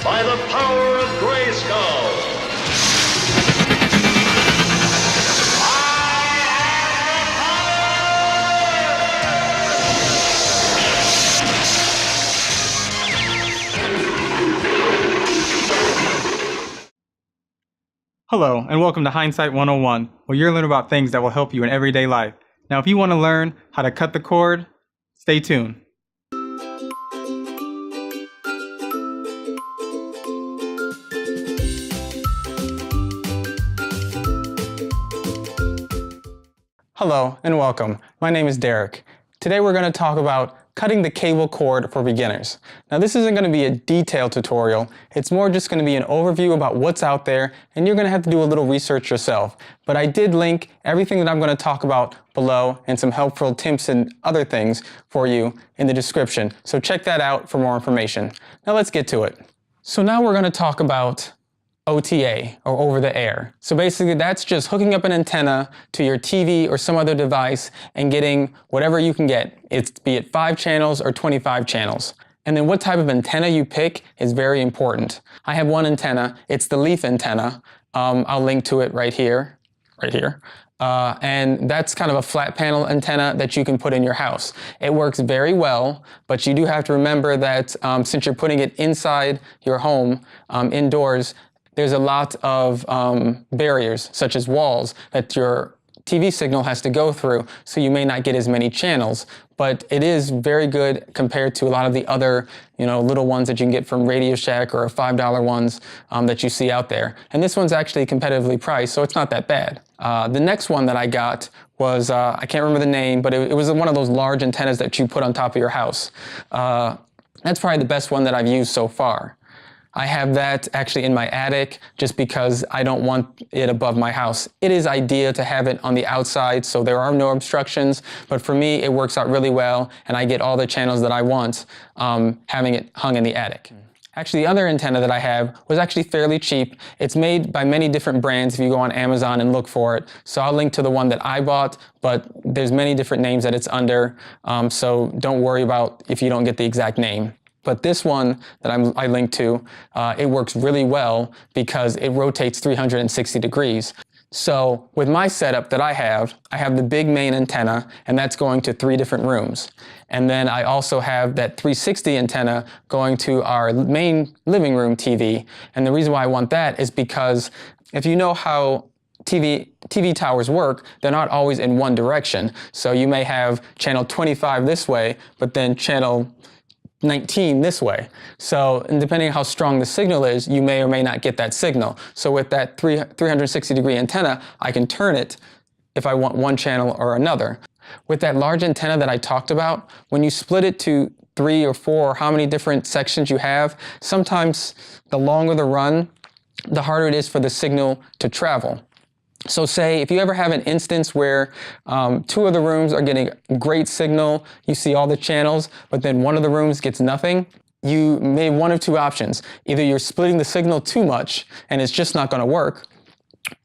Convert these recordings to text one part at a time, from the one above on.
by the power of Grayskull. Hello, and welcome to Hindsight 101, where you're learning about things that will help you in everyday life. Now, if you want to learn how to cut the cord, stay tuned. Hello, and welcome. My name is Derek. Today we're going to talk about cutting the cable cord for beginners. Now, this isn't going to be a detailed tutorial. It's more just going to be an overview about what's out there, and you're going to have to do a little research yourself. But I did link everything that I'm going to talk about below and some helpful tips and other things for you in the description. So check that out for more information. Now let's get to it. So now we're going to talk about OTA, or over the air. So basically that's just hooking up an antenna to your TV or some other device and getting whatever you can get, be it 5 channels or 25 channels. And then what type of antenna you pick is very important. I have one antenna, it's the Leaf antenna. I'll link to it right here. And that's kind of a flat panel antenna that you can put in your house. It works very well, but you do have to remember that since you're putting it inside your home, indoors, there's a lot of barriers, such as walls, that your TV signal has to go through, so you may not get as many channels. But it is very good compared to a lot of the other, little ones that you can get from Radio Shack or $5 ones that you see out there. And this one's actually competitively priced, so it's not that bad. The next one that I got was, I can't remember the name, but it was one of those large antennas that you put on top of your house. That's probably the best one that I've used so far. I have that actually in my attic just because I don't want it above my house. It is ideal to have it on the outside so there are no obstructions, but for me it works out really well and I get all the channels that I want having it hung in the attic. Actually, the other antenna that I have was actually fairly cheap. It's made by many different brands if you go on Amazon and look for it. So I'll link to the one that I bought, but there's many different names that it's under, so don't worry about if you don't get the exact name. But this one that I linked to, it works really well because it rotates 360 degrees. So with my setup that I have the big main antenna, and that's going to 3 different rooms. And then I also have that 360 antenna going to our main living room TV. And the reason why I want that is because if you know how TV towers work, they're not always in one direction. So you may have channel 25 this way, but then channel 19 this way. So, and depending on how strong the signal is, you may or may not get that signal. So with that 360 degree antenna, I can turn it if I want one channel or another. With that large antenna that I talked about, when you split it to 3 or 4, or how many different sections you have, sometimes the longer the run, the harder it is for the signal to travel. So say if you ever have an instance where 2 of the rooms are getting great signal, you see all the channels, but then one of the rooms gets nothing, you may have one of 2 options. Either you're splitting the signal too much and it's just not going to work,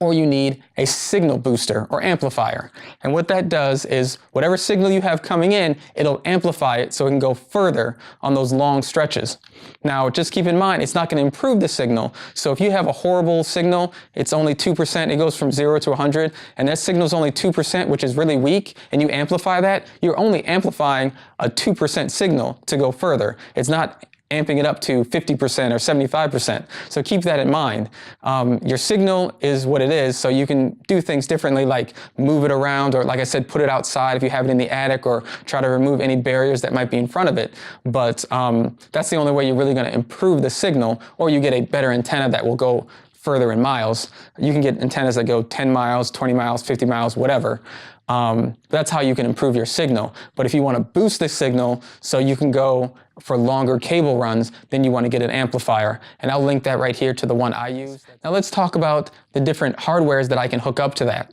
or you need a signal booster or amplifier. And what that does is whatever signal you have coming in, it'll amplify it so it can go further on those long stretches. Now, just keep in mind, it's not going to improve the signal. So if you have a horrible signal, it's only 2%, it goes from 0 to 100, and that signal is only 2%, which is really weak, and you amplify that, you're only amplifying a 2% signal to go further. It's not amping it up to 50% or 75%. So keep that in mind. Your signal is what it is, so you can do things differently, like move it around, or like I said, put it outside if you have it in the attic, or try to remove any barriers that might be in front of it. But that's the only way you're really going to improve the signal, or you get a better antenna that will go further in miles. You can get antennas that go 10 miles, 20 miles, 50 miles, whatever. That's how you can improve your signal. But if you want to boost the signal so you can go for longer cable runs, then you want to get an amplifier. And I'll link that right here to the one I use. Now let's talk about the different hardwares that I can hook up to that.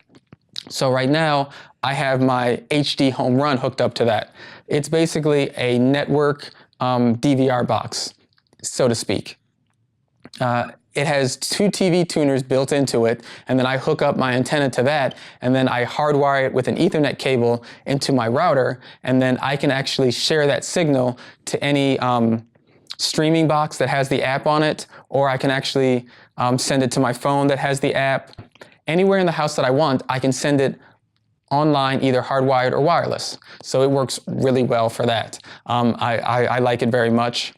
So right now I have my HD Home Run hooked up to that. It's basically a network DVR box, so to speak. It has 2 TV tuners built into it, and then I hook up my antenna to that, and then I hardwire it with an Ethernet cable into my router, and then I can actually share that signal to any streaming box that has the app on it, or I can actually send it to my phone that has the app. Anywhere in the house that I want, I can send it online, either hardwired or wireless. So it works really well for that. I like it very much,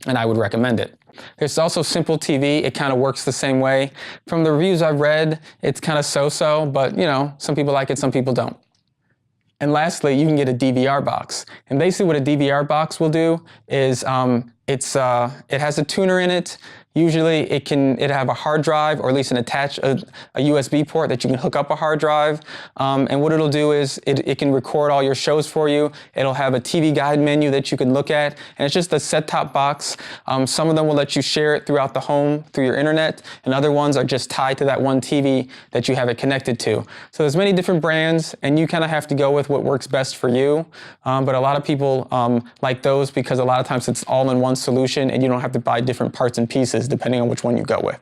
and I would recommend it. There's also Simple TV. It kind of works the same way. From the reviews I've read, it's kind of so-so, but you know, some people like it, some people don't. And lastly, you can get a DVR box. And basically what a DVR box will do is it has a tuner in it. Usually it have a hard drive, or at least a USB port that you can hook up a hard drive. And what it'll do is it can record all your shows for you. It'll have a TV guide menu that you can look at. And it's just a set-top box. Some of them will let you share it throughout the home through your internet, and other ones are just tied to that one TV that you have it connected to. So there's many different brands, and you kind of have to go with what works best for you. But a lot of people like those because a lot of times it's all in one solution and you don't have to buy different parts and pieces depending on which one you go with.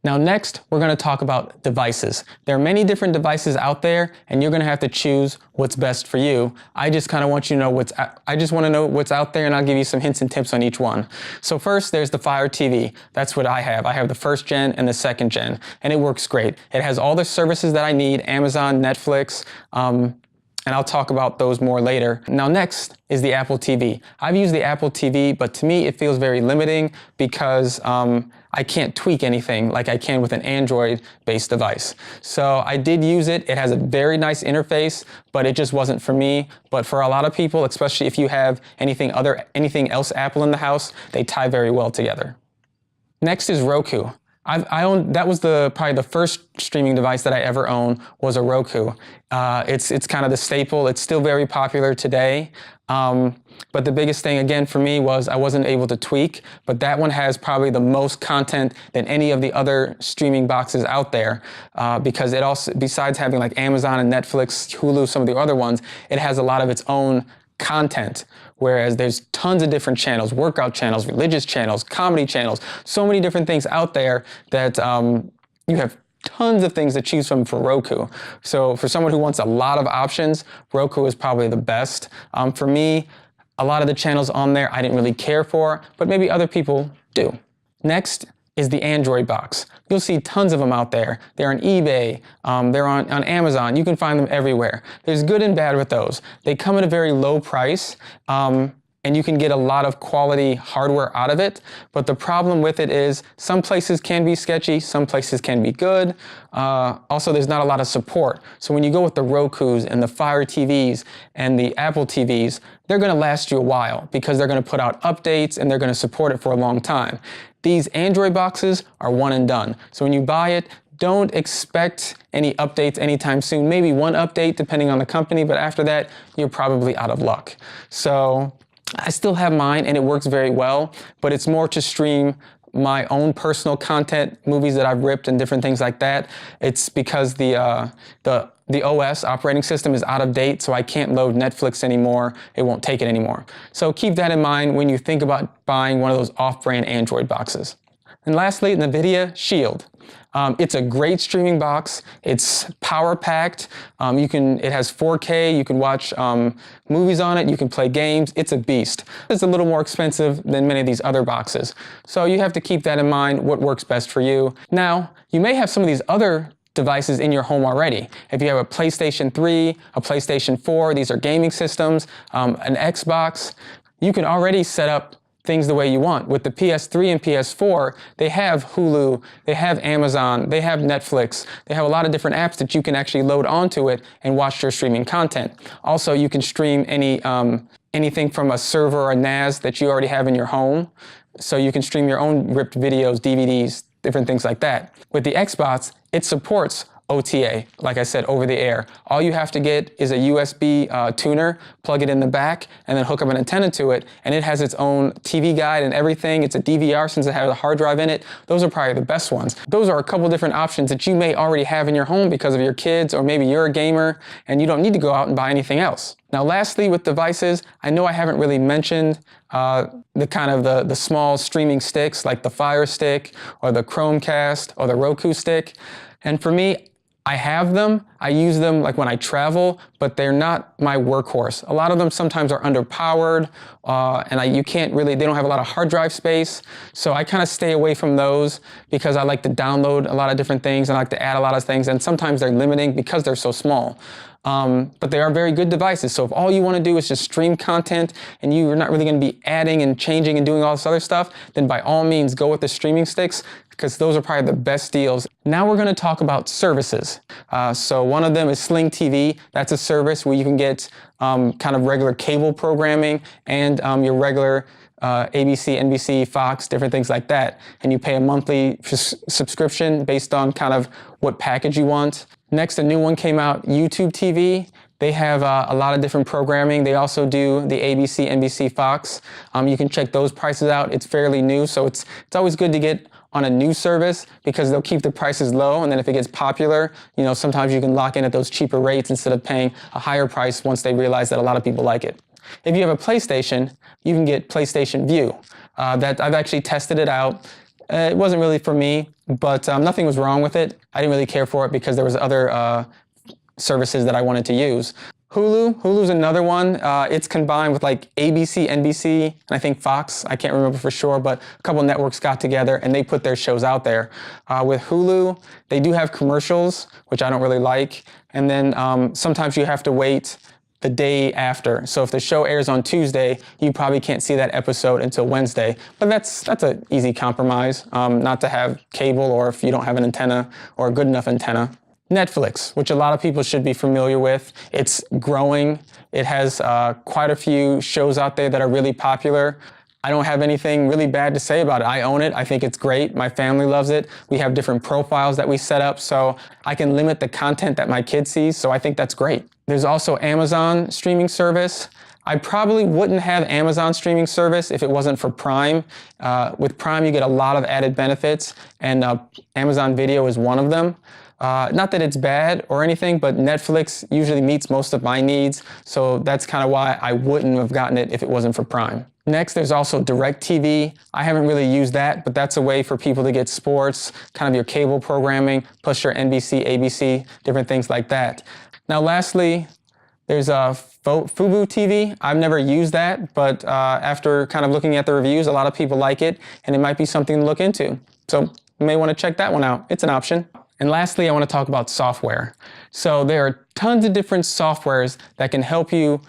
Now next, we're going to talk about devices. There are many different devices out there, and you're going to have to choose what's best for you. I just kind of want you to know I just want to know what's out there, and I'll give you some hints and tips on each one. So first, there's the Fire TV. That's what I have. I have the 1st gen and the 2nd gen, and it works great. It has all the services that I need: Amazon, Netflix, and I'll talk about those more later. Now next is the Apple TV. I've used the Apple TV, but to me it feels very limiting because I can't tweak anything like I can with an Android-based device. So I did use it. It has a very nice interface, but it just wasn't for me. But for a lot of people, especially if you have anything else Apple in the house, they tie very well together. Next is Roku. That was probably the first streaming device that I ever owned was a Roku. It's kind of the staple. It's still very popular today. But the biggest thing again for me was I wasn't able to tweak, but that one has probably the most content than any of the other streaming boxes out there, because it also, besides having like Amazon and Netflix, Hulu, some of the other ones, it has a lot of its own content, whereas there's tons of different channels, workout channels, religious channels, comedy channels, so many different things out there that you have tons of things to choose from for Roku. So for someone who wants a lot of options, Roku is probably the best. For me, a lot of the channels on there I didn't really care for, but maybe other people do. Next is the Android box. You'll see tons of them out there. They're on eBay, they're on Amazon. You can find them everywhere. There's good and bad with those. They come at a very low price, and you can get a lot of quality hardware out of it. But the problem with it is some places can be sketchy, some places can be good. Also, there's not a lot of support. So when you go with the Rokus and the Fire TVs and the Apple TVs, they're gonna last you a while because they're gonna put out updates and they're gonna support it for a long time. These Android boxes are one and done. So when you buy it, don't expect any updates anytime soon. Maybe one update depending on the company, but after that, you're probably out of luck. So I still have mine and it works very well, but it's more to stream my own personal content, movies that I've ripped and different things like that. It's because the OS operating system is out of date, so I can't load Netflix anymore. It won't take it anymore. So keep that in mind when you think about buying one of those off-brand Android boxes. And lastly, NVIDIA Shield. It's a great streaming box. It's power-packed. It has 4K. You can watch movies on it. You can play games. It's a beast. It's a little more expensive than many of these other boxes. So you have to keep that in mind, what works best for you. Now, you may have some of these other devices in your home already. If you have a PlayStation 3, a PlayStation 4, these are gaming systems, an Xbox, you can already set up things the way you want. With the PS3 and PS4, they have Hulu, they have Amazon, they have Netflix, they have a lot of different apps that you can actually load onto it and watch your streaming content. Also, you can stream anything from a server or a NAS that you already have in your home. So you can stream your own ripped videos, DVDs, different things like that. With the Xbox, it supports OTA, like I said, over the air. All you have to get is a USB tuner, plug it in the back, and then hook up an antenna to it, and it has its own TV guide and everything. It's a DVR since it has a hard drive in it. Those are probably the best ones. Those are a couple different options that you may already have in your home because of your kids, or maybe you're a gamer and you don't need to go out and buy anything else. Now lastly, with devices, I know I haven't really mentioned the small streaming sticks like the Fire Stick or the Chromecast or the Roku Stick. And for me, I have them, I use them like when I travel, but they're not my workhorse. A lot of them sometimes are underpowered, and you can't really, they don't have a lot of hard drive space. So I kind of stay away from those because I like to download a lot of different things and I like to add a lot of things, and sometimes they're limiting because they're so small. But they are very good devices. So if all you want to do is just stream content and you're not really going to be adding and changing and doing all this other stuff, then by all means go with the streaming sticks, because those are probably the best deals. Now we're going to talk about services. So one of them is Sling TV. That's a service where you can get kind of regular cable programming and your regular ABC, NBC, Fox, different things like that. And you pay a monthly subscription based on kind of what package you want. Next, a new one came out, YouTube TV. They have a lot of different programming. They also do the ABC, NBC, Fox. You can check those prices out. It's fairly new, so it's always good to get on a new service because they'll keep the prices low, and then if it gets popular, you know, sometimes you can lock in at those cheaper rates instead of paying a higher price once they realize that a lot of people like it. If you have a PlayStation, you can get PlayStation Vue. That I've actually tested it out. It wasn't really for me, but nothing was wrong with it. I didn't really care for it because there was other services that I wanted to use. Hulu's another one. It's combined with like ABC, NBC, and I think Fox. I can't remember for sure, but a couple networks got together and they put their shows out there. With Hulu, they do have commercials, which I don't really like. And then sometimes you have to wait the day after. So if the show airs on Tuesday, you probably can't see that episode until Wednesday. But that's an easy compromise, not to have cable or if you don't have an antenna or a good enough antenna. Netflix, which a lot of people should be familiar with. It's growing. It has quite a few shows out there that are really popular. I don't have anything really bad to say about it. I own it. I think it's great. My family loves it. We have different profiles that we set up so I can limit the content that my kid sees, so I think that's great. There's also Amazon streaming service. I probably wouldn't have Amazon streaming service if it wasn't for Prime. With Prime, you get a lot of added benefits, and Amazon Video is one of them. Not that it's bad or anything, but Netflix usually meets most of my needs, so that's kind of why I wouldn't have gotten it if it wasn't for Prime. Next, there's also DirecTV. I haven't really used that, but that's a way for people to get sports, kind of your cable programming, plus your NBC, ABC, different things like that. Now, lastly, there's Fubo TV. I've never used that, but after kind of looking at the reviews, a lot of people like it, and it might be something to look into. So you may want to check that one out. It's an option. And lastly, I want to talk about software. So there are tons of different softwares that can help you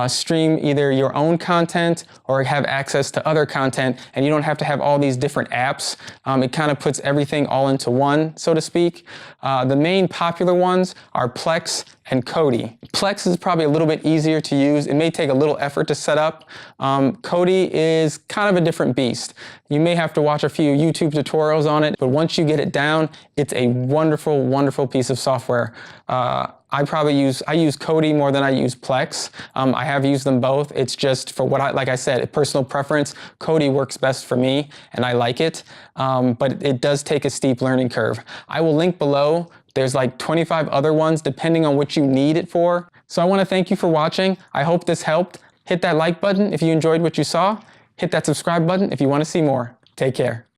stream either your own content or have access to other content, and you don't have to have all these different apps. It kind of puts everything all into one, so to speak. The main popular ones are Plex and Kodi. Plex is probably a little bit easier to use. It may take a little effort to set up. Kodi is kind of a different beast. You may have to watch a few YouTube tutorials on it, but once you get it down, it's a wonderful, wonderful piece of software. I use Kodi more than I use Plex. I have used them both. It's just for what like I said, personal preference. Kodi works best for me and I like it, but it does take a steep learning curve. I will link below. There's like 25 other ones depending on what you need it for. So I want to thank you for watching. I hope this helped. Hit that like button if you enjoyed what you saw. Hit that subscribe button if you want to see more. Take care.